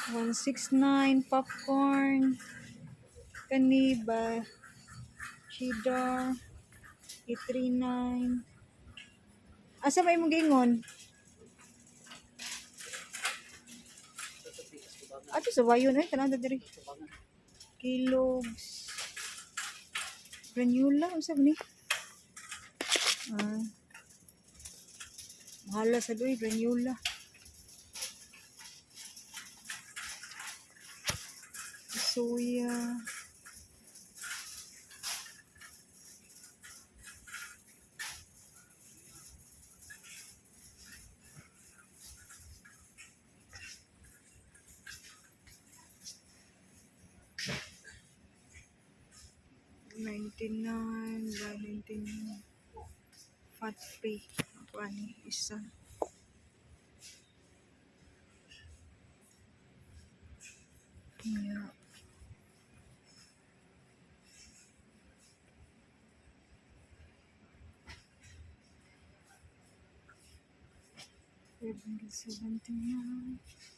169 popcorn. Kaniba. Cheddar. 839. Asa ba imong gingon? Ato sa wayon eh. Tanang diri. Kilogs. Granula. Ano sabi ni? Mahala sa doy. Granula. Soya. $99. Fat free. Ako ani isa. Yeah. $779.